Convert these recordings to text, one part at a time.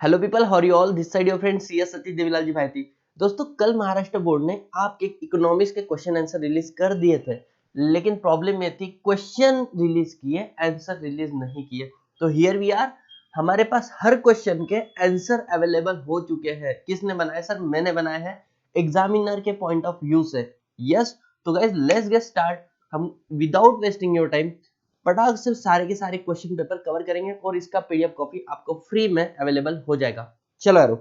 Hello people, how are you all? This side your friend CS Satish Devilal ji Bharti. दोस्तों, कल Maharashtra board ने आपके इकोनॉमिक्स के क्वेश्चन आंसर रिलीज कर दिए थे, लेकिन प्रॉब्लम ये थी क्वेश्चन रिलीज किए, आंसर रिलीज नहीं किए। तो हियर वी आर, हमारे पास हर क्वेश्चन के आंसर अवेलेबल हो चुके हैं। किसने बनाया सर? मैंने बनाया है एग्जामिनर के पॉइंट ऑफ व्यू से। यस, तो गाइस लेट्स गेट स्टार्ट। हम विदाउट वेस्टिंग योर टाइम पटाख से सारे के सारे क्वेश्चन पेपर कवर करेंगे और इसका पीडीएफ कॉपी आपको फ्री में अवेलेबल हो जाएगा। चलो यारो,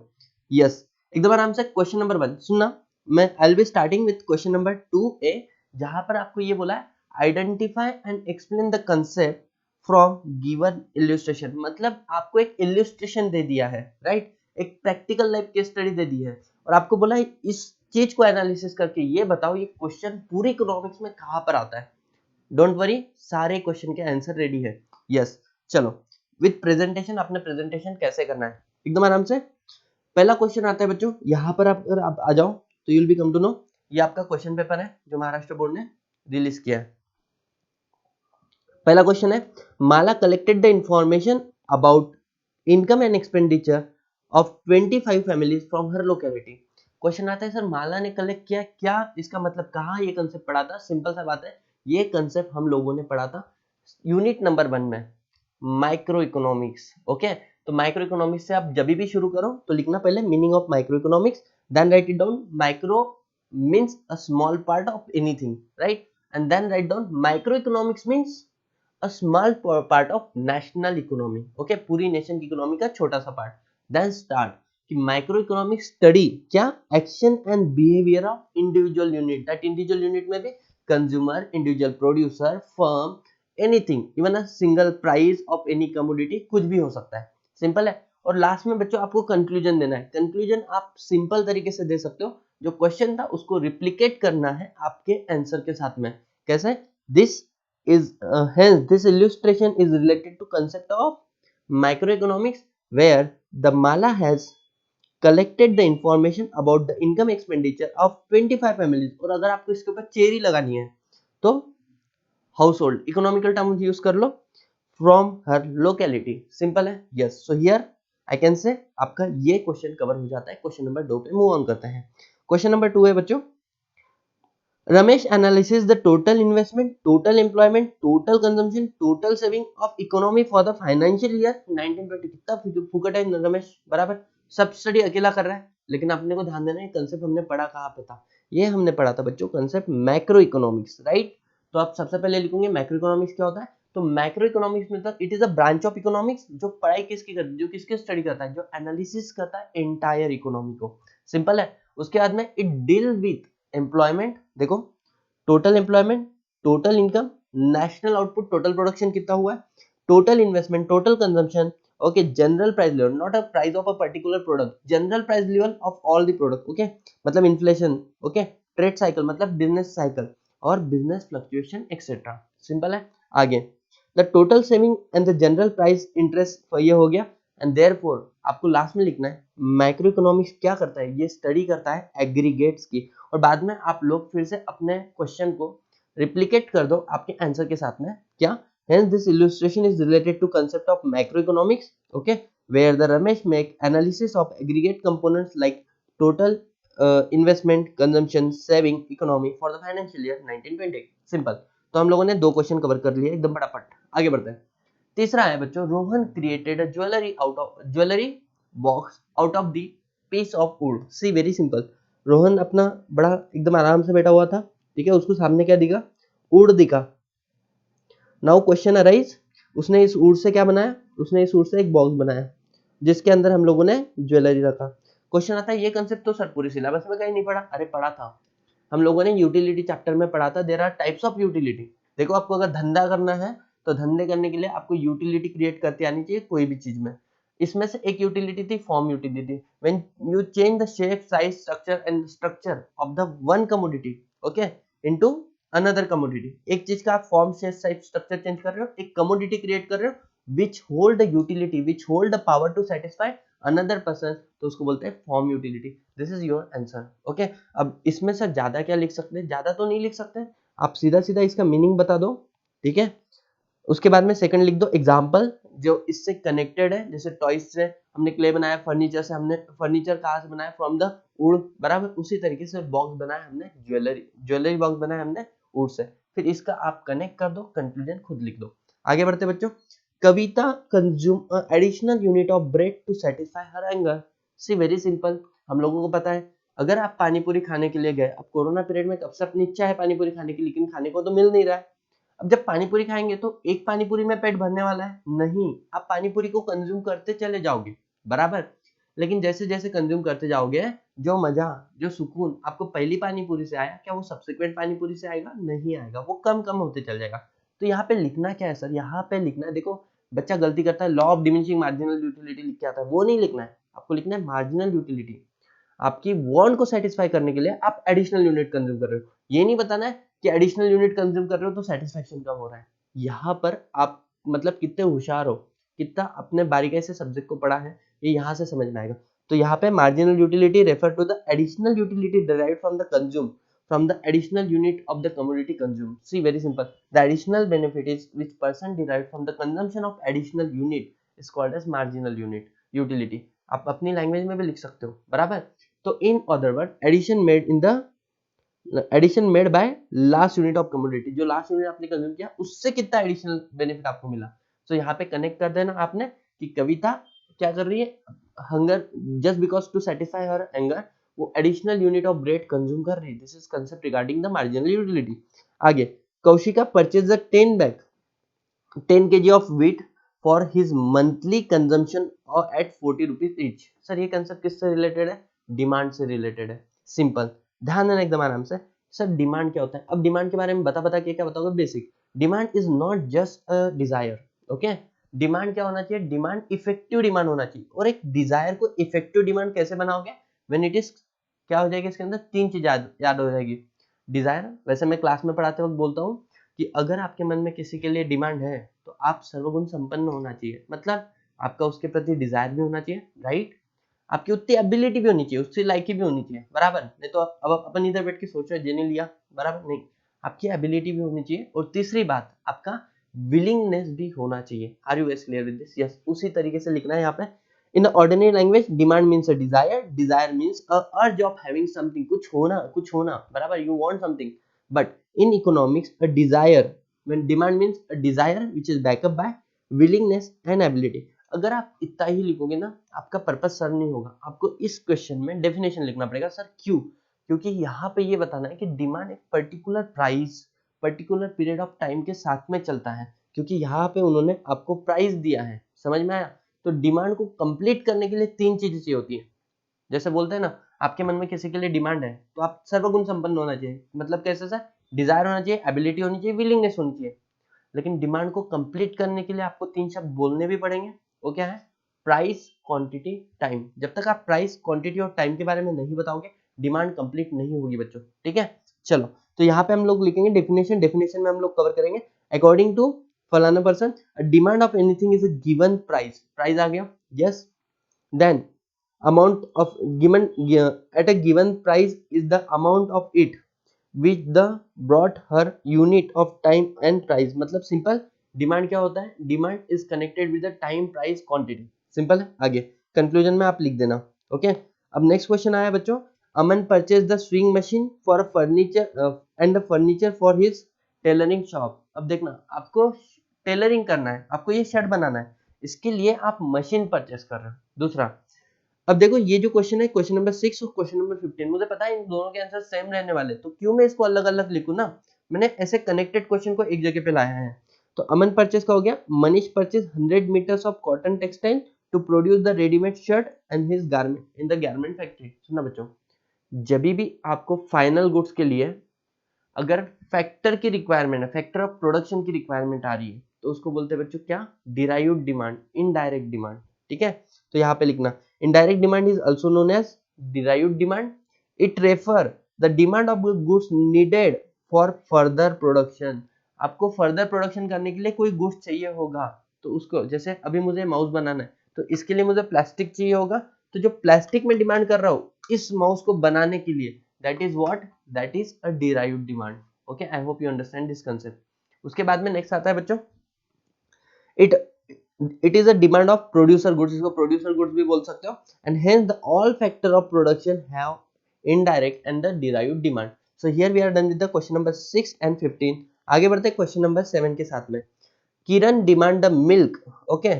यस, एकदम आराम से। क्वेश्चन नंबर 1 सुनना। मैं I will be starting with question number 2A, जहां पर आपको ये बोला है identify and explain the concept from given illustration. मतलब आपको एक इल्यूस्ट्रेशन दे दिया है, राइट? एक प्रैक्टिकल लाइफ केस स्टडी दे दी है और आपको बोला है इस चीज को एनालिसिस करके ये बताओ ये क्वेश्चन पूरे इकोनॉमिक्स में कहां पर आता है। डोंट वरी, सारे क्वेश्चन के आंसर रेडी है। यस, चलो विद प्रेजेंटेशन। आपने प्रेजेंटेशन कैसे करना है एकदम आराम से। पहला क्वेश्चन आता है बच्चों, यहां पर आप अगर आप आ जाओ तो you will be come to know, ये आपका क्वेश्चन पेपर है जो महाराष्ट्र बोर्ड ने रिलीज किया है। पहला क्वेश्चन है, Mala collected the information about income and expenditure of 25 families from her locality. Question आता है सर माला ने कलेक्ट किया, क्या इसका मतलब कहाँ ये कंसेप्ट पढ़ा था? सिंपल सा बात है, ये कंसेप्ट हम लोगों ने पढ़ा था यूनिट नंबर 1 में, माइक्रो इकोनॉमिक्स। ओके, तो माइक्रो इकोनॉमिक्स से आप जब भी शुरू करो तो लिखना पहले meaning of micro economics, then write it down. Micro means a small part of anything, right? And then write down micro economics means a small part of national economy. Okay, पूरी नेशन की economy का छोटा सा part. Then start कि micro economic study क्या? Action and behaviour of individual unit. That individual unit में भी consumer, individual producer, firm, anything, even a single price of any commodity, कुछ भी हो सकता है। सिंपल है। और लास्ट में बच्चों आपको कंक्लूजन देना है। कंक्लूजन आप सिंपल तरीके से दे सकते हो, जो क्वेश्चन था उसको रिप्लिकेट करना है आपके आंसर के साथ में। कैसे? This is hence this illustration is related to concept of microeconomics, where the mala has collected the information about the income expenditure of 25 families। और अगर आपको इसके ऊपर चेरी लगानी है तो house hold economical term use कर लो, फ्रॉम हर लोकेलिटी। सिंपल है। Yes, so here I can say आपका ये क्वेश्चन कवर हो जाता है। क्वेश्चन नंबर 2 पे मूव ऑन करते हैं। क्वेश्चन नंबर 2 है बच्चों, Ramesh analyzes the total investment, total employment, total consumption, total saving of economy for the financial year 1920। कितना फुकट है रमेश, बराबर। सब स्टडी अकेला कर रहा है, लेकिन अपने को ध्यान देना है कंसेप्ट हमने पढ़ा कहाँ पे था। ये हमने पढ़ा था बच्चों कंसेप्ट मैक्रो इकोनॉमिक्स, राइट? तो आप सबसे पहले लिखोगे मैक्रो इकोनॉमिक्स क्या होता है। तो मैक्रो इकोनॉमिक्स मतलब it is a branch of economics जो पढ़ाई किसकी करती है, जो किसकी स्टडी करता है, जो एनालिसिस करता है एंटायर इकोनॉमी को। सिंपल है। उसके बाद में इट डील विथ एम्प्लॉयमेंट। देखो, total employment, total income, national output, total production कितना हुआ है, total investment, total consumption, okay, general price level, not a price of a particular product, general price level of all the product, okay, मतलब inflation, okay, trade cycle मतलब business cycle, और business fluctuation etcetera. Simple है। आगे the total saving and the general price interest, ये हो गया। And therefore आपको last में लिखना है माइक्रो इकोनॉमिक्स क्या करता है, ये स्टडी करता है एग्रीगेट्स की। और बाद में आप लोग फिर से अपने क्वेश्चन को रिप्लिकेट कर दो आपके आंसर के साथ में। क्या? Hence this illustration is related to concept of macroeconomics, okay, where the Ramesh make analysis of aggregate components like total investment, consumption, saving, economy for the financial year 1920। Simple. तो हम लोगों ने 2 क्वेश्चन कवर कर लिए एकदम फटाफट। आगे बढ़ते हैं। तीसरा है बच्चों, Rohan created a jewellery box out of the piece of wood. See very simple. Rohan अपना बड़ा एकदम आराम से बैठा हुआ था, ठीक है, उसको सामने क्या दिखा? वुड दिखा। नाउ क्वेश्चन अराइज, उसने इस वुड से क्या बनाया? उसने इस वुड से एक बॉक्स बनाया जिसके अंदर हम लोगों ने ज्वेलरी रखा। क्वेश्चन आता है ये कंसेप्ट तो सर पूरी सिलेबस में कहीं नहीं पढ़ा। अरे पढ़ा था, हम लोगों ने यूटिलिटी चैप्टर में पढ़ा था। There are types of utility. देखो, आपको अगर धंधा करना है तो धंधे करने के लिए आपको यूटिलिटी क्रिएट करते आनी चाहिए कोई भी चीज में। इसमें से एक यूटिलिटी थी form utility. When you change the shape, size, structure and structure of the one commodity, okay, into another commodity. एक चीज का आप form, shape, size, structure change कर रहे हो, एक कमोडिटी क्रिएट कर रहे हो which hold the utility, which hold the power to satisfy another person, तो उसको बोलते हैं form utility. This is your answer, okay. अब इसमें सर ज्यादा क्या लिख सकते हैं? ज्यादा तो नहीं लिख सकते, आप सीधा सीधा इसका मीनिंग बता दो, ठीक है। उसके बाद में सेकंड लिख दो एग्जाम्पल, जो इससे कनेक्टेड है, जैसे टॉयज से हमने क्ले बनाया, फर्नीचर से हमने फर्नीचर कहाँ से बनाया, फ्रॉम द वुड, बराबर उसी तरीके से बॉक्स बनाया हमने ज्वेलरी बॉक्स बनाया हमने वुड से। फिर इसका आप कनेक्ट कर दो, कंक्लूजन खुद लिख दो। आगे बढ़ते बच्चों। Kavita consume additional unit of bread to satisfy her anger. See very simple, हम लोगों को पता है अगर आप पानी पूरी खाने के लिए गए, अब कोरोना पीरियड में कब से अपनी इच्छा है पानी पूरी खाने की, लेकिन खाने को तो मिल नहीं रहा है। अब जब पानी पूरी खाएंगे तो एक पानी पूरी में पेट भरने वाला है नहीं, आप पानी पूरी को कंज्यूम करते चले जाओगे, बराबर। लेकिन जैसे जैसे कंज्यूम करते जाओगे, जो मजा, जो सुकून आपको पहली पानी पूरी से आया, क्या वो सब्सिक्वेंट पानी पूरी से आएगा? नहीं आएगा, वो कम कम होते चल जाएगा। तो यहाँ पे लिखना क्या है सर? यहाँ पे लिखना है, देखो बच्चा गलती करता है, law of diminishing marginal utility लिख के आता है, वो नहीं लिखना है, आपको लिखना है मार्जिनल यूटिलिटी। आपकी वांट को सेटिस्फाई करने के लिए आप एडिशनल यूनिट कंज्यूम कर रहे हो, ये नहीं बताना है कि एडिशनल यूनिट कंज्यूम कर रहे हो तो सेटिस्फेक्शन कम हो रहा है। यहाँ पर आप मतलब कितने होशियार हो, कितना अपने बारीकी से सब्जेक्ट को पढ़ा है, ये यहाँ से समझ में आएगा। तो यहाँ पे marginal utility refer to the additional utility derived from the consume from the additional unit of the commodity consumed. See, very simple, the additional benefit is which person derived from the consumption of additional unit is called as marginal unit utility. आप अपनी language में भी लिख सकते हो, बराबर। तो in other word addition made by last unit of commodity, जो लास्ट यूनिट आपने कंज्यूम किया उससे कितना एडिशनल बेनिफिट आपको मिला। तो यहाँ पे कनेक्ट कर देना आपने कि कविता क्या कर रही है, hunger just because to satisfy her anger, वो additional unit of bread consume कर रही है। This is concept regarding the marginal utility. आगे, Kaushika purchase the 10 kg of wheat for his monthly consumption at 40 rupees each. Sir ये concept किससे related है? Demand से related है। सिंपल, ध्यान देना एकदम आराम से। सर डिमांड क्या होता है? अब डिमांड के बारे में बता के क्या बताओगे? Basic, demand is not just a desire, okay. Demand क्या होना चाहिए? डिमांड इफेक्टिव डिमांड होना चाहिए। और एक डिजायर को इफेक्टिव डिमांड कैसे बनाओगे? व्हेन इट इज, क्या हो जाएगी इसके अंदर? 3 चीज याद हो जाएगी। डिजायर, वैसे मैं क्लास में पढ़ाते वक्त बोलता हूँ कि अगर आपके मन में किसी के लिए डिमांड है तो आप सर्वगुण संपन्न होना चाहिए, मतलब आपका उसके प्रति डिजायर भी होना चाहिए, राइट। आपकी उतनी एबिलिटी भी होनी चाहिए, उससे लायकी भी होनी चाहिए, बराबर। नहीं तो अब अपन इधर बैठ के सोच रहे जेने लिया, बराबर नहीं, आपकी एबिलिटी भी होनी चाहिए। और तीसरी बात, आपका विलिंगनेस भी होना चाहिए। Are you guys clear with this? Yes, उसी तरीके से लिखना है यहाँ पे। In ordinary language, demand means a desire, desire means a urge of having something, कुछ होना, बराबर, you want something. But in economics, a desire, when demand means a desire which is backed up by willingness and ability. अगर आप इतना ही लिखोगे ना, आपका purpose सर्व नहीं होगा। आपको इस क्वेश्चन में डेफिनेशन लिखना पड़ेगा। सर क्यों? क्योंकि यहाँ पे ये बताना है कि डिमांड एक particular price, particular period of time के साथ में चलता है, क्योंकि यहाँ पे उन्होंने आपको प्राइस दिया है, समझ में आया? तो डिमांड को कंप्लीट करने के लिए 3 चीजें चाहिए होती है। जैसे बोलते हैं ना, आपके मन में किसी के लिए डिमांड है तो आप सर्वगुण संपन्न होना चाहिए, मतलब कैसे सर? डिजायर होना चाहिए, एबिलिटी होनी चाहिए, विलिंगनेस होनी चाहिए। लेकिन डिमांड को कंप्लीट करने के लिए आपको 3 शब्द बोलने भी पड़ेंगे। वो क्या है? Price, quantity, time. जब तक आप प्राइस, क्वांटिटी और टाइम के बारे में नहीं बताओगे, डिमांड कंप्लीट नहीं होगी बच्चों, ठीक है। चलो, तो यहाँ पे हम लोग लिखेंगे डेफिनेशन। डेफिनेशन में हम लोग कवर करेंगे अकॉर्डिंग टू फलाना person, demand of anything is a given price. Price आ गया, yes. Then amount of given at a given price is the amount of it which the brought her unit of time and price। मतलब simple, demand क्या होता है? Demand is connected with the time, price, quantity. Simple है। आगे conclusion में आप लिख देना, ओके। अब नेक्स्ट क्वेश्चन आया बच्चों, Aman purchase the swing machine for furniture and furniture for his tailoring shop. अब देखना, आपको टेलरिंग करना है, आपको ये शर्ट बनाना है, इसके लिए आप मशीन परचेस कर रहे हो। दूसरा, अब देखो ये जो क्वेश्चन है, क्वेश्चन नंबर 6 और क्वेश्चन नंबर 15, मुझे पता है इन दोनों के आंसर सेम रहने वाले, तो क्यों मैं इसको अलग अलग लिखूं ना, मैंने ऐसे कनेक्टेड क्वेश्चन को एक जगह पे लाया है। तो अमन परचेज का हो गया, Manish purchase 100 meters of cotton textile to produce the readymade shirt and his garment in the garment factory. सुना बच्चों, जब भी आपको फाइनल गुड्स के लिए अगर फैक्टर की रिक्वायरमेंट है, फैक्टर ऑफ प्रोडक्शन की रिक्वायरमेंट आ रही है, तो उसको बोलते हैं बच्चों क्या? डिराइव्ड डिमांड, इनडायरेक्ट डिमांड, ठीक है। तो यहाँ पे लिखना, indirect demand is also known as derived demand. It refer the demand of goods needed for further production. आपको फर्दर प्रोडक्शन करने के लिए कोई गुड्स चाहिए होगा, तो उसको, जैसे अभी मुझे माउस बनाना है तो इसके लिए मुझे प्लास्टिक चाहिए होगा, तो जो प्लास्टिक में डिमांड कर रहा हूँ इस माउस को बनाने के लिए, that is what? That is a derived demand. Okay, I hope you understand this concept. उसके बाद में नेक्स्ट आता है बच्चों, it it is a demand of producer goods, इसको प्रोड्यूसर गुड्स भी बोल सकते हो, and hence the all factor of production have indirect and the derived demand. So here we are done with the question number 6 and 15। आगे बढ़ते हैं question number 7 के साथ में। Kiran demand the milk, okay,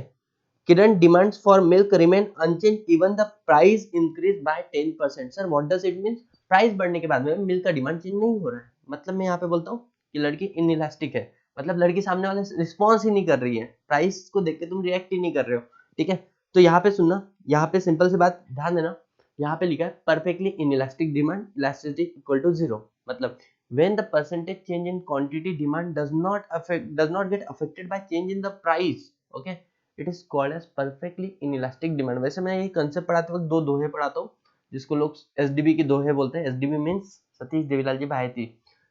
Kiran demands for milk remain unchanged even the price increase by 10%। Sir what does it mean? Price बढ़ने के बाद में मिल्क का डिमांड चेंज नहीं हो रहा है। मतलब मैं यहाँ पे बोलता हूँ कि लड़की इनइलास्टिक है, मतलब लड़की सामने वाले रिस्पॉन्स ही नहीं कर रही है, प्राइस को देख के तुम रिएक्ट ही नहीं कर रहे हो, ठीक है। तो यहाँ पे सुनना, यहाँ पे सिंपल सी बात ध्यान देना, यहाँ पे लिखा है perfectly inelastic demand elasticity equal to 0। मतलब when the percentage change in quantity demand does not get affected by change in the price, okay, it is called as perfectly inelastic demand. वैसे मैं ये कंसेप्ट पढ़ाते वक्त दो दोहे पढ़ाता हूँ, जिसको लोग एसडीबी के दोहे बोलते हैं। एसडीबी मीन्स सतीश देवीलाल जी भायती।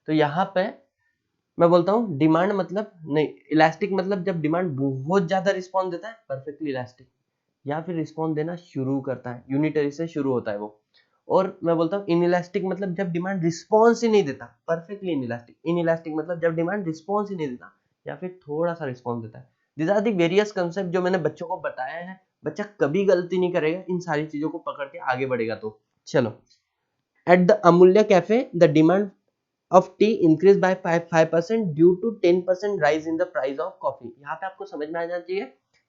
तो यहाँ पे मैं बोलता हूँ डिमांड मतलब नहीं, इलास्टिक मतलब जब डिमांड बहुत ज्यादा रिस्पॉन्स देता है परफेक्टली इलास्टिक, या फिर रिस्पॉन्स देना शुरू करता है, यूनिटरी से शुरू होता है वो। और मैं बोलता हूँ इनइलास्टिक मतलब जब डिमांड रिस्पॉन्स ही नहीं देता, परफेक्टली इनइलास्टिक। इनइलास्टिक मतलब जब डिमांड रिस्पॉन्स ही नहीं देता या फिर थोड़ा सा रिस्पॉन्स देता है। This are the various concept जो मैंने बच्चों को बताया है। बच्चा कभी गलती नहीं करेगा इन सारी चीजों को पकड़ के आगे बढ़ेगा तो। चलो, एट द अमूल्य cafe the demand of tea increased by 5% due to 10% rise in the price of coffee। यहाँ पे आपको समझ में आ जाना चाहिए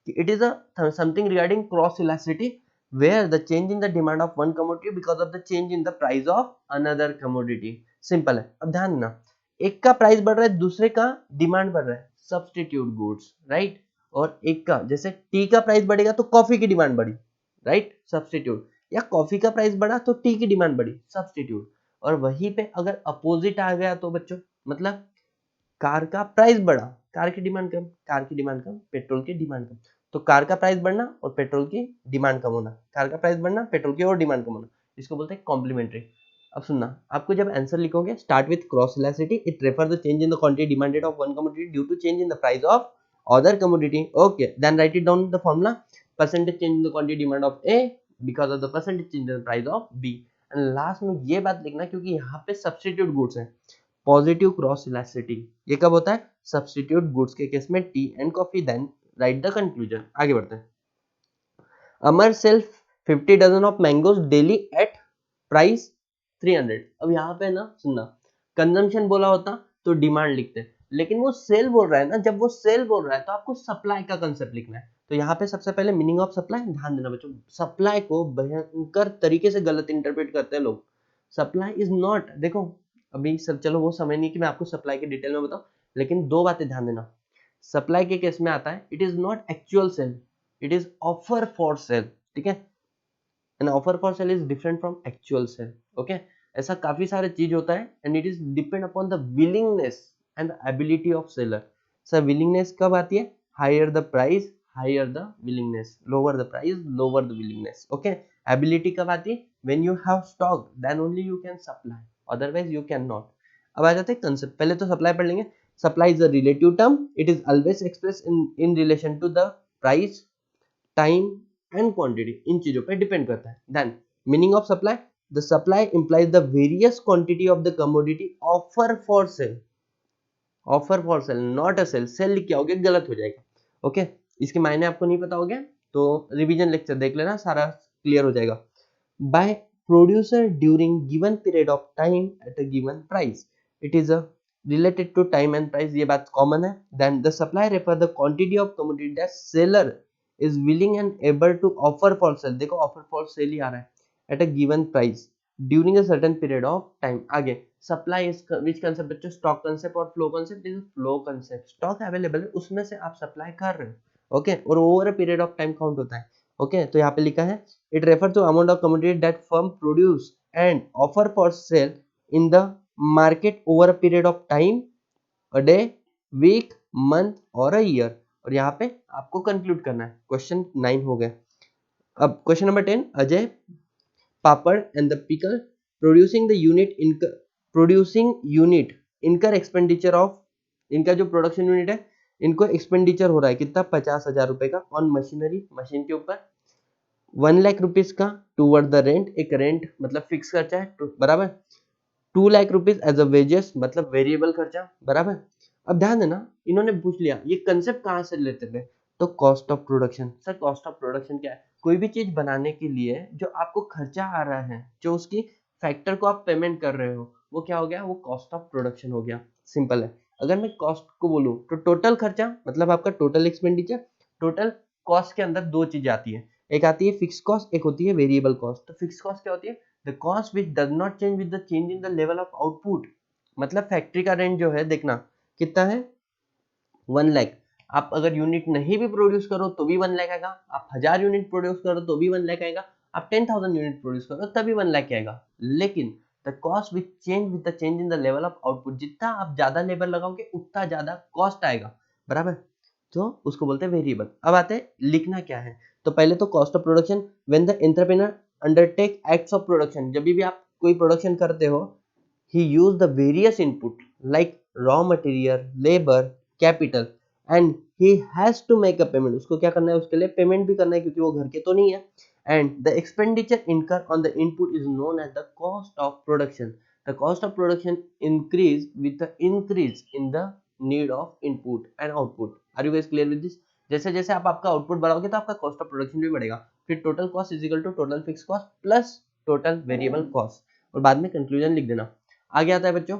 कि it is a something regarding cross elasticity where the change in the demand of one commodity because of the change in the price of another commodity। Simple है। अब ध्यान देना, एक का प्राइस बढ़ रहा है, दूसरे का डिमांड बढ़ रहा है, सब्सटीट्यूट गुड्स, राइट। और एक का जैसे टी का प्राइस बढ़ेगा तो कॉफी की डिमांड बढ़ी, राइट, सब्सटीट्यूट। या कॉफी का प्राइस बढ़ा तो टी की डिमांड बढ़ी, सब्सटीट्यूट। और वहीं पे अगर अपोजिट आ गया तो बच्चों मतलब कार का प्राइस बढ़ा, कार की डिमांड कम, कार की डिमांड कम, पेट्रोल की डिमांड कम। तो कार का प्राइस बढ़ना और पेट्रोल की डिमांड कम होना, कार का प्राइस बढ़ना, पेट्रोल की और डिमांड कम होना, इसको बोलते हैं कॉम्प्लीमेंट्री। अब सुनना, आपको जब आंसर लिखोगे start with cross elasticity, it refer the change in the quantity demanded of one commodity due to change in the price of other commodity, okay. Then write it down the formula, percentage change in the quantity demand of A because of the percentage change in the price of B. And last में ये बात लिखना क्योंकि यहाँ पे substitute goods है, positive cross elasticity ये कब होता है? सब्स्टिट्यूट गुड्स के केस में tea and coffee. Then write the conclusion. आगे बढ़ते हैं। Amar sell 50 dozen of mangoes daily at price 300। अब यहाँ पे ना सुनना, कंजम्पशन बोला होता तो डिमांड लिखते, लेकिन वो सेल बोल रहा है ना, जब वो सेल बोल रहा है तो आपको सप्लाई का कंसेप्ट लिखना है। तो यहाँ पे सबसे पहले मीनिंग ऑफ सप्लाई ध्यान देना बच्चों। सप्लाई को भयंकर तरीके से गलत इंटरप्रेट करते हैं लोग। सप्लाई इज नॉट, देखो अभी सब चलो वो समय नहीं कि मैं आपको सप्लाई के डिटेल में बताऊं, लेकिन दो बातें ध्यान देना। सप्लाई के केस में आता है it is not actual sale, it is offer for sale, ठीक है। An offer for sale is different from actual sale, okay. ऐसा काफी सारे चीज होता है and it is depend upon the willingness and the ability of seller. Sir willingness कब आती है? Higher the price higher the willingness, lower the price lower the willingness, okay. Ability कब आती है? When you have stock then only you can supply, otherwise you can not. अब आ जाते हैं कंसेप्ट, पहले तो सप्लाई पढ़ लेंगे। Supply is a relative term, it is always express in relation to the price, time and quantity, इन चीजों पे डिपेंड करता है। Then meaning of supply, the supply implies the various quantity of the commodity offer for sale, offer for sale not a sale, sale लिख के आओगे गलत हो जाएगा, ओके। इसके मायने आपको नहीं पता हो गया तो रिवीजन लेक्चर देख लेना, सारा क्लियर हो जाएगा। By producer during given period of time at a given price, it is a related to time and price, ये बात कॉमन है। then the supply refer the quantity of commodity that seller is willing and able to offer for sale, देखो offer for sale ही आ रहा है, at a given price during a certain period of time। आगे supply is which concept बच्चों? stock concept और flow concept is flow concept। stock available है उसमें से आप सप्लाई कर रहे हो, ओके, और over a period of time count होता है, ओके। तो यहाँ पे लिखा है it refer to amount of commodity that firm produce and offer for sale in the market over a period of time, a day, week, month और a year. और यहाँ पे आपको कंक्लूड करना है। क्वेश्चन 9 हो गया। अब question number 10, Ajay papad and the pickle producing the unit इनकर एक्सपेंडिचर ऑफ, इनका जो प्रोडक्शन यूनिट है इनको एक्सपेंडिचर हो रहा है कितना? 50,000 रुपए का ऑन मशीनरी, मशीन के ऊपर। 1 लाख रुपीज का टूवर्ड द रेंट, एक रेंट मतलब फिक्स खर्चा है बराबर। 2 lakh rupees as a wages मतलब वेरिएबल खर्चा बराबर। अब ध्यान देना, इन्होंने पूछ लिया ये कंसेप्ट कहां से लेते थे? तो cost of production. Sir cost of production क्या है? कोई भी चीज बनाने के लिए जो आपको खर्चा आ रहा है, जो उसकी फैक्टर को आप पेमेंट कर रहे हो, वो क्या हो गया? वो कॉस्ट ऑफ प्रोडक्शन हो गया। सिंपल है। अगर मैं कॉस्ट को बोलूं तो टोटल खर्चा मतलब आपका टोटल एक्सपेंडिचर। टोटल कॉस्ट के अंदर दो चीजें आती है, एक आती है फिक्स कॉस्ट, एक होती है वेरिएबल कॉस्ट। तो फिक्स कॉस्ट क्या होती है? The cost which does not change with the change in the level of output. मतलब फैक्ट्री का रेंट जो है, देखना कितना है, 1 लाख। आप अगर यूनिट नहीं भी प्रोड्यूस करो तो भी 1 लाख आएगा, आप 1000 यूनिट प्रोड्यूस करो तो भी 1 लाख आएगा, आप 10,000 यूनिट प्रोड्यूस करो तभी 1 लाख आएगा। लेकिन the cost which change with the change in the level of output, जितना आप ज्यादा लेबर लगाओगे उतना ज्यादा कॉस्ट आएगा, बराबर। तो उसको बोलते हैं वेरिएबल। अब आते हैं लिखना क्या है। तो पहले तो cost of production, when the entrepreneur undertake acts of production, जब भी आप कोई प्रोडक्शन करते हो, he used the various input like raw material, labor, capital, and he has to make a payment। उसको क्या करना है? उसके लिए पेमेंट भी करना है क्योंकि वो घर के तो नहीं है। and the expenditure incurred on the input is known as the cost of production। the cost of production increase with the increase in the need of input and output। are you guys clear with this? जैसे जैसे आप आपका output बढ़ाओगे तो आपका cost of production भी बढ़ेगा। फिर total cost is equal to total fix cost plus total variable cost, और बाद में कंक्लूजन लिख देना। आगे आता है बच्चों,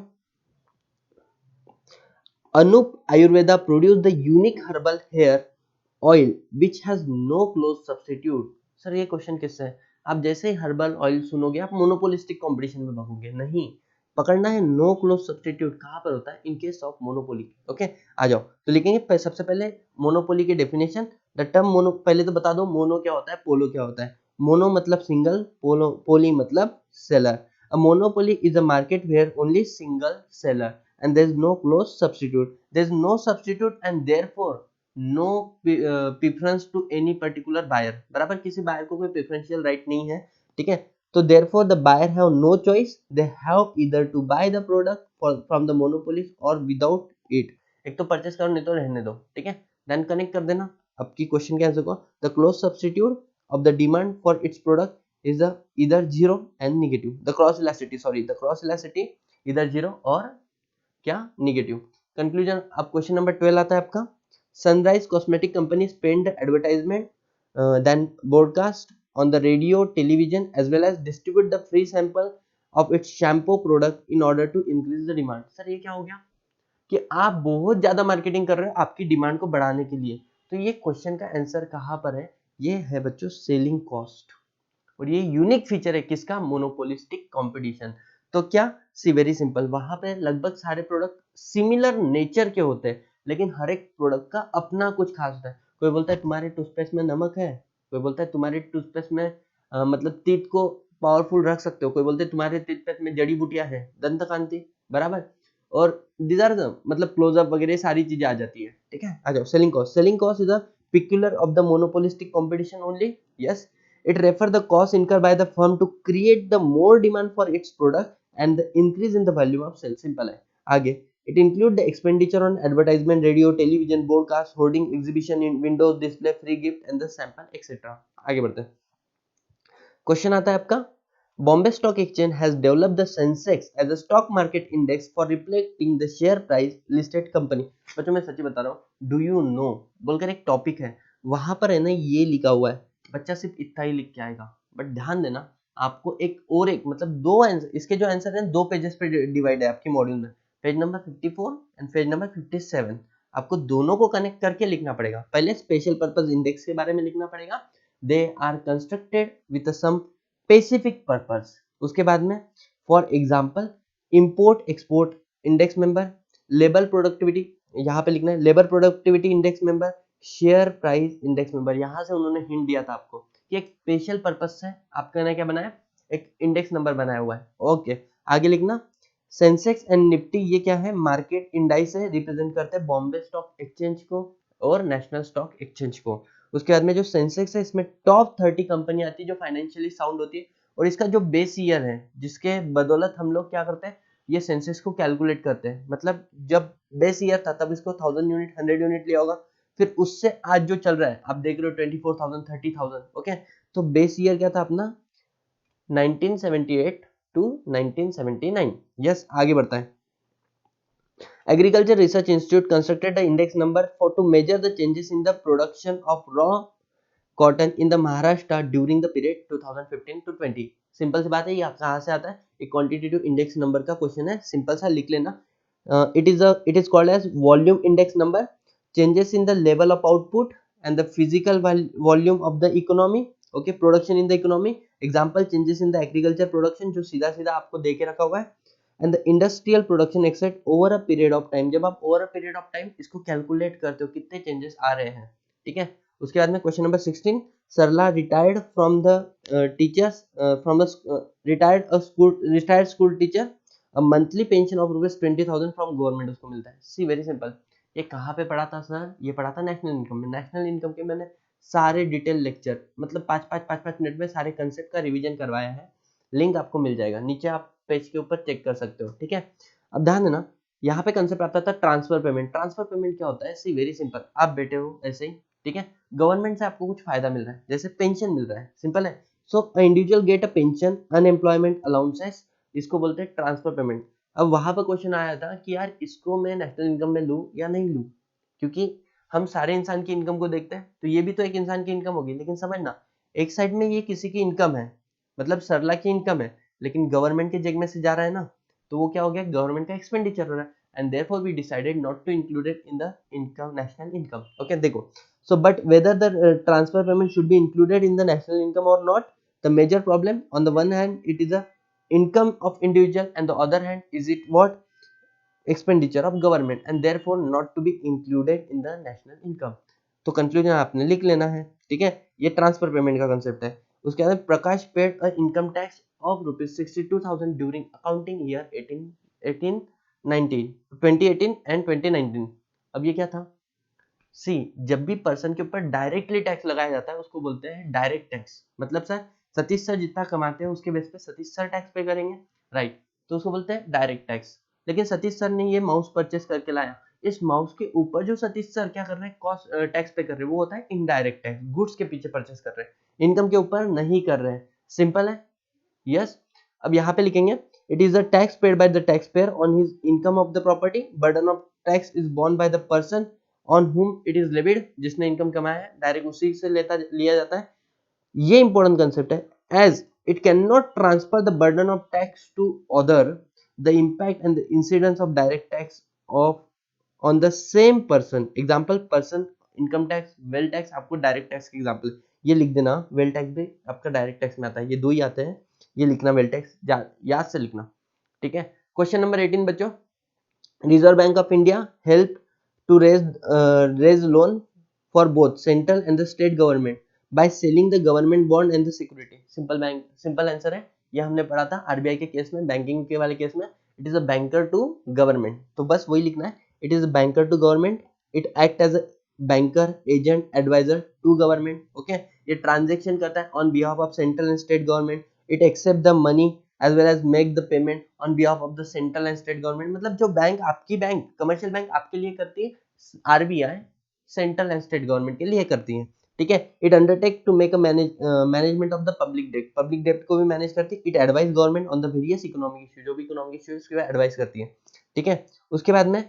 Anup Ayurveda produced the unique herbal hair oil which has no close substitute। Sir ये क्वेश्चन किससे है? आप जैसे ही हर्बल ऑयल सुनोगे आप मोनोपोलिस्टिक कंपटीशन में भागोगे, नहीं, पकड़ना है नो क्लोज सब्सटीट्यूट कहाँ पर होता है? In case of monopoly. Okay, आ जाओ तो लिखेंगे सबसे पहले मोनोपोली की डेफिनेशन। द टर्म मोनो, पहले तो बता दो मोनो क्या होता है, पोलो क्या होता है। मोनो मतलब सिंगल, पोलो पोली मतलब seller. A monopoly is a market where only single seller and there is no close substitute, there is no substitute and therefore no preference to any particular buyer। बराबर, किसी buyer को कोई preferential right नहीं है, ठीक है। तो therefore the buyer have no choice, they have either to buy the product from the monopolist or without it। एक तो परचेस करो नहीं तो रहने दो, ठीक है। देन कनेक्ट कर देना अब की क्वेश्चन के आंसर को। The close substitute of the demand for its product is either zero and negative. The cross elasticity, sorry, the cross elasticity इधर जीरो और क्या, निगेटिव। कंक्लूजन। अब क्वेश्चन नंबर 12 आता है आपका। Sunrise cosmetic company spend advertisement then broadcast on the radio television as well as distribute the free sample of its shampoo product in order to increase the demand. Sir ये क्या हो गया कि आप बहुत ज्यादा मार्केटिंग कर रहे हो आपकी डिमांड को बढ़ाने के लिए। तो ये क्वेश्चन का आंसर कहाँ पर है? ये है बच्चों सेलिंग कॉस्ट। और ये यूनिक फीचर है किसका? Monopolistic competition. तो क्या, सी वेरी सिंपल, वहां पे लगभग सारे प्रोडक्ट सिमिलर नेचर के होते हैं, लेकिन हर एक प्रोडक्ट का अपना कुछ खास होता है। कोई बोलता है तुम्हारे टूथपेस्ट में नमक है, कोई बोलता है तुम्हारे टूथपेस्ट में मतलब टीथ को पावरफुल रख सकते हो, कोई बोलते हैं तुम्हारे टूथपेस्ट में जड़ी बूटियां है, दंतकांति, बराबर। और दीज आर मतलब क्लोजअप वगैरह सारी चीजें आ जाती है, ठीक है। आ जाओ selling cost. Selling cost is a peculiar of the monopolistic competition only। yes, it refer the cost incurred by the firm to create the more demand for its product and the increase in the volume of sales। simple है। आगे, it include the expenditure on advertisement, radio, television, broadcast, hoarding, exhibition in windows, display, free gift and the sample etc। आगे बढ़ते हैं। Question आता है आपका, Bombay stock exchange has developed the Sensex as a stock market index for reflecting the share price listed company. बच्चों मैं सच्ची बता रहा हूँ, डू यू नो बोलकर एक टॉपिक है, वहां पर है ना ये लिखा हुआ है, बच्चा सिर्फ इतना ही लिख के आएगा। बट ध्यान देना, आपको एक और एक मतलब दो आंसर, इसके जो आंसर है 2 पेजेस पे डिवाइड है आपके मॉड्यूल में, page number 54 and page number 57। आपको दोनों को कनेक्ट करके लिखना पड़ेगा। पहले स्पेशल पर्पस इंडेक्स के बारे में लिखना पड़ेगा, they are constructed with some specific purpose. उसके बाद में for example import export index member, labour productivity, यहाँ पे लिखना है labour productivity index member, share price index member. यहाँ से उन्होंने हिंट दिया था आपको कि एक स्पेशल पर्पस से आपका ने क्या बनाया, एक इंडेक्स नंबर बनाया हुआ है। ओके, आगे लिखना सेंसेक्स एंड निफ्टी, ये क्या है, मार्केट इंडाइस है, रिप्रेजेंट करते हैं बॉम्बे स्टॉक एक्सचेंज को और नेशनल स्टॉक एक्सचेंज को। उसके बाद में जो सेंसेक्स है इसमें टॉप 30 कंपनी आती है जो फाइनेंशियली साउंड होती है, और इसका जो बेस ईयर है जिसके बदौलत हम लोग क्या करते हैं, ये सेंसेक्स को कैलकुलेट करते हैं। मतलब जब बेस ईयर था तब इसको 1000 यूनिट 100 यूनिट लिया होगा, फिर उससे आज जो चल रहा है आप देख रहे हो 24,000 30,000। ओके, तो बेस ईयर क्या था अपना 1978 टू 1979। यस, आगे बढ़ता है। Agriculture Research Institute constructed the index number for to measure the changes in the production of raw cotton in the Maharashtra during the period 2015 to 20। Simple सी बात है, ये कहाँ से आता है, एक क्वांटिटेटिव इंडेक्स नंबर का क्वेश्चन है, सिंपल सा लिख लेना। It is called as volume index number, changes in the level of output and the physical volume of the economy, okay, production in the economy, example changes in the agriculture production, जो सीधा सीधा आपको दे के रखा हुआ है, and the industrial production exact over a period of time, जब आप over a period of time इसको कैलकुलेट करते हो कितने चेंजेस आ रहे हैं, ठीक है। उसके बाद में question number 16, Sarla retired from the teachers from the retired school teacher, monthly pension of ₹20,000 from government उसको मिलता है। See very simple. ये कहाँ पे पढ़ा था सर, ये पढ़ा था नेशनल इनकम में। नेशनल इनकम के मैंने सारे डिटेल लेक्चर, मतलब 5-5 मिनट में सारे कंसेप्ट का रिवीजन करवाया है, लिंक आपको मिल जाएगा नीचे, आप पेज के ऊपर चेक कर सकते हो, ठीक है। अब ध्यान देना, यहाँ पे कंसेप्ट आता था ट्रांसफर पेमेंट। ट्रांसफर पेमेंट क्या होता है, सी वेरी सिंपल, आप बैठे हो ऐसे ही, ठीक है, गवर्नमेंट से आपको कुछ फायदा मिल रहा है, जैसे पेंशन मिल रहा है, सिंपल है। So individual get a pension unemployment allowances, इसको बोलते हैं ट्रांसफर पेमेंट। अब वहां पर क्वेश्चन आया था कि यार इसको मैं नेशनल इनकम में लूं या नहीं लूं, क्योंकि हम सारे इंसान की इनकम को देखते हैं, तो ये भी तो एक इंसान की इनकम होगी, लेकिन समझना, एक साइड में ये किसी की इनकम है, मतलब सरला की इनकम है, लेकिन गवर्नमेंट के जेब में से जा रहा है ना, तो वो क्या हो गया, गवर्नमेंट का एक्सपेंडिचर हो रहा है, and therefore we decided not to include it in the income, national income, okay. देखो, so but whether the transfer payment should be included in the national income or not, the major problem, on the one hand it is a income of individual, and the other hand is it what, expenditure of government, and therefore not to be included in the national income। तो conclusion आपने लिख लेना है, ठीक है, ये transfer payment का concept है। उसके बाद Prakash paid a income tax of ₹62,000 during accounting year 2018 and 2019। अब ये क्या था, सी, जब भी पर्सन के ऊपर डायरेक्टली टैक्स लगाया जाता है उसको बोलते हैं डायरेक्ट टैक्स, मतलब सर सतीश सर जितना कमाते हैं उसके बेस पे सतीश सर टैक्स पे करेंगे, राइट, तो उसको बोलते हैं डायरेक्ट टैक्स। लेकिन सतीश सर ने ये माउस परचेस करके लाया, इस माउस के ऊपर जो सतीश सर क्या कर रहे हैं, कॉस्ट टैक्स पे कर रहे हैं, वो होता है इनडायरेक्ट टैक्स, गुड्स के पीछे परचेस कर रहे हैं, इनकम के ऊपर नहीं कर रहे हैं, सिंपल है, यस। अब यहाँ पे लिखेंगे, it is a tax paid by the tax payer on his income of the property, burden of tax is borne by the person on whom it is levied, जिसने इनकम कमाया है direct उसी से लिया जाता है। ये इंपॉर्टेंट कंसेप्ट है, as it can not transfer the burden of tax to other, the impact and the incidence of direct tax of on the same person, example person income tax, wealth tax आपको direct tax के example, ये लिख देना, wealth tax भी आपका direct tax में आता है, ये दो ही आते हैं, ये लिखना वेल टैक्स, याद से लिखना, ठीक है। क्वेश्चन नंबर 18 बच्चों, reserve bank of India help to raise loan for both central and the state government by selling the government bond and the security. Simple answer है, ये हमने पढ़ा था आरबीआई के केस में, बैंकिंग के वाले केस में, it is a banker to government, तो बस वही लिखना है, it is a banker to government, it act as a banker agent adviser to government, okay. ये ट्रांजेक्शन करता है on behalf of central and state government, it accept the money as well as make the payment on behalf of the central and state government, मतलब जो bank आपकी bank commercial bank आपके लिए करती है, RBI central and state government के लिए करती है, ठीक है। It undertake to make a management of the public डेब्ट को भी मैनेज करती है, it advise government on the various economic issue, जो भी इकोनॉमिक इशू उसके बाद एडवाइस करती है, ठीक है। उसके बाद में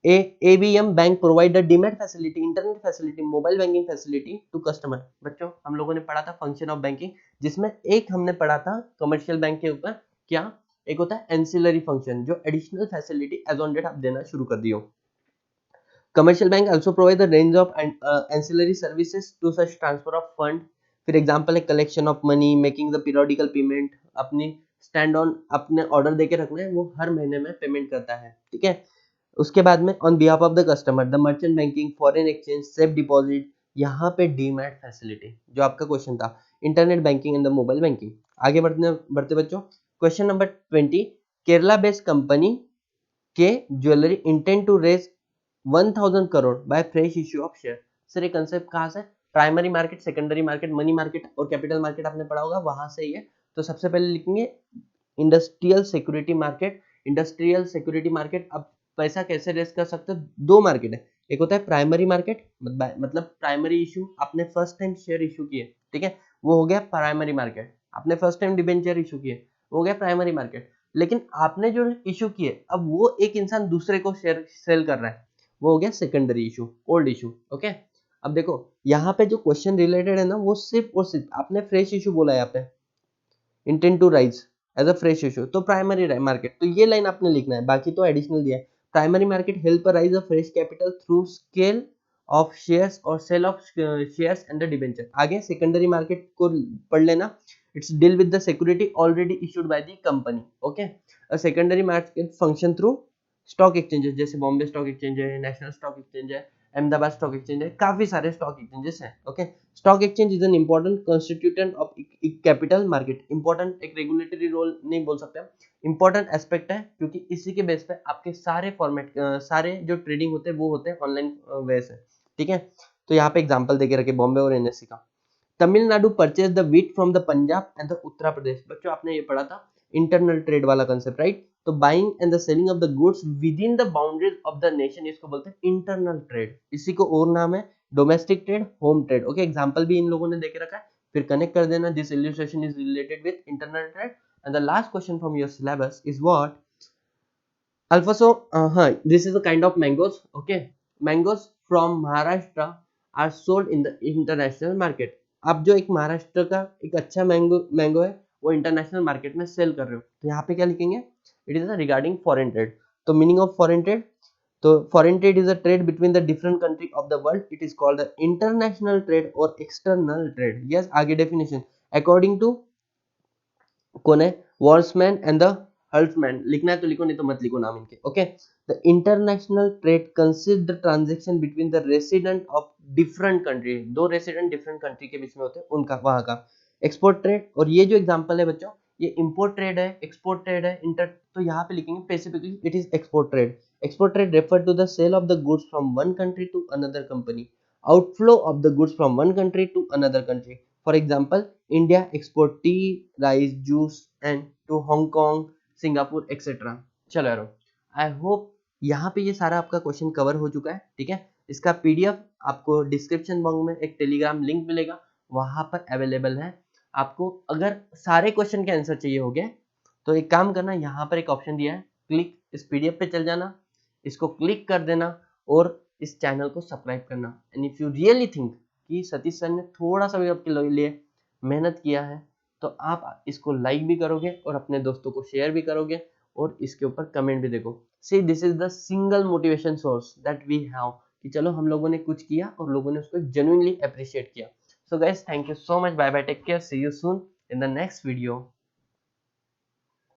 ABM bank provide demat facility, internet facility, mobile banking facility to customer. बच्चों हम लोगों ने पढ़ा था फंक्शन ऑफ बैंकिंग, जिसमें एक हमने पढ़ा था कमर्शियल बैंक के ऊपर, क्या एक होता है एंसिलरी फंक्शन, जो additional facility as on date आप देना शुरू कर दियो। Commercial bank also provide the range of ancillary services to such transfer of fund, फिर एग्जांपल है collection of money, making the periodical payment, अपनी स्टैंड ऑन अपने ऑर्डर देके रखना है, वो हर महीने में पेमेंट करता है, ठीक है। उसके बाद में on behalf of the customer the merchant banking, foreign exchange, safe deposit, यहाँ पे डीमैट फैसिलिटी जो आपका क्वेश्चन था, internet banking and the mobile banking. आगे बढ़ते बच्चों, question number 20, Kerala based company के jewellery intend to raise 1000 crore by fresh issue of share. Sir ये कंसेप्ट कहाँ से, primary market, secondary market, money market और कैपिटल मार्केट आपने पढ़ा होगा, वहां से ही है। तो सबसे पहले लिखेंगे industrial security market, industrial security market. अब पैसा कैसे रेस कर सकते हैं, दो मार्केट है, एक होता है प्राइमरी मार्केट, मतलब प्राइमरी इशू, आपने फर्स्ट टाइम शेयर इशू किए, ठीक है, वो हो गया प्राइमरी मार्केट, आपने फर्स्ट टाइम डिबेंचर इशू किए, वो हो गया प्राइमरी मार्केट। लेकिन आपने जो इशू किए अब वो एक इंसान दूसरे को शेयर सेल कर रहा है, वो हो गया secondary issue, old issue. Okay, अब देखो यहाँ पे जो क्वेश्चन रिलेटेड है ना वो सिर्फ और सिर्फ आपने फ्रेश इशू बोला है यहाँ पे, intent to raise as a fresh issue, तो प्राइमरी मार्केट, तो ये लाइन आपने लिखना है, बाकी तो एडिशनल दिया है। Primary market help raise a fresh capital through scale of shares और sale of shares and debenture. आगे सेकेंडरी मार्केट को पढ़ लेना, it's deal with the security already issued by the company. Okay, a secondary market function through stock exchanges, जैसे Bombay stock exchange है, national stock exchange है, Ahmedabad stock exchange है, काफी सारे स्टॉक एक्सचेंजेस हैं। Okay, stock exchange is an important कंस्टिट्यूटेंट of capital market. Important एक regulatory role नहीं बोल सकते, इंपॉर्टेंट एस्पेक्ट है, क्योंकि इसी के बेस पे आपके सारे फॉर्मेट सारे जो ट्रेडिंग होते हैं वो होते हैं ऑनलाइन वे से। ठीक है, तो यहाँ पे एग्जांपल देके रखे बॉम्बे और एनएससी का। Tamil Nadu purchase the wheat from the Punjab and the Uttar Pradesh. बच्चों आपने ये पढ़ा था इंटरनल ट्रेड वाला कंसेप्ट, राइट? तो buying and the selling of the goods within the boundaries of the nation, इसको बोलते हैं इंटरनल ट्रेड। इसी को और नाम है domestic trade, home trade. Okay, example भी इन लोगों ने देके रखा है, फिर कनेक्ट कर देना, this illustration is related with internal trade. And the last question from your syllabus is what alphonso, हाँ, this is a kind of mangoes. Okay, mangoes from Maharashtra are sold in the international market. आप जो एक महाराष्ट्र का एक अच्छा mango है वो international market में सेल कर रहे हो, तो यहाँ पे क्या लिखेंगे? It is regarding foreign trade. तो मीनिंग ऑफ फॉरेन ट्रेड, तो foreign trade is a trade between the different country of the world, it is called the international trade और एक्सटर्नल ट्रेड। यस, आगे डेफिनेशन अकॉर्डिंग टू कौन है? Walsman and the Hultsman. लिखना है तो लिखो, नहीं तो मत लिखो नाम इनके। Okay, the international trade consist the transaction between the resident of different country. दो रेसिडेंट डिफरेंट कंट्री के बीच में होते हैं, उनका वहां का एक्सपोर्ट ट्रेड। और ये जो एग्जांपल है बच्चों, ये इंपोर्ट ट्रेड है, एक्सपोर्ट ट्रेड है, इंटर, तो यहाँ पे लिखेंगे specifically it is export trade. Export trade refer to the sale of the goods from one country to another company, outflow of the goods from one country to another country. For example, India export tea, rice, juice and to Hong Kong, Singapore etcetera. चलो यारो, I hope यहाँ पे ये सारा आपका question cover हो चुका है। ठीक है, इसका पीडीएफ आपको डिस्क्रिप्शन बॉक्स में एक टेलीग्राम लिंक मिलेगा, वहां पर अवेलेबल है। आपको अगर सारे क्वेश्चन के आंसर चाहिए हो गए तो एक काम करना, यहाँ पर एक ऑप्शन दिया है क्लिक, इस पीडीएफ पे चल जाना, इसको क्लिक कर देना और इस चैनल को सब्सक्राइब करना। And if you really think कि सतीश सर ने थोड़ा सा भी आपके लिए मेहनत किया है, तो आप इसको लाइक भी करोगे और अपने दोस्तों को शेयर भी करोगे और इसके ऊपर कमेंट भी देखो। See, this is the single motivation source that we have, कि चलो हम लोगों ने कुछ किया और लोगों ने उसको जेन्युइनली अप्रिशिएट किया। So guys, thank you so much, bye bye, take care, see you soon in the next video.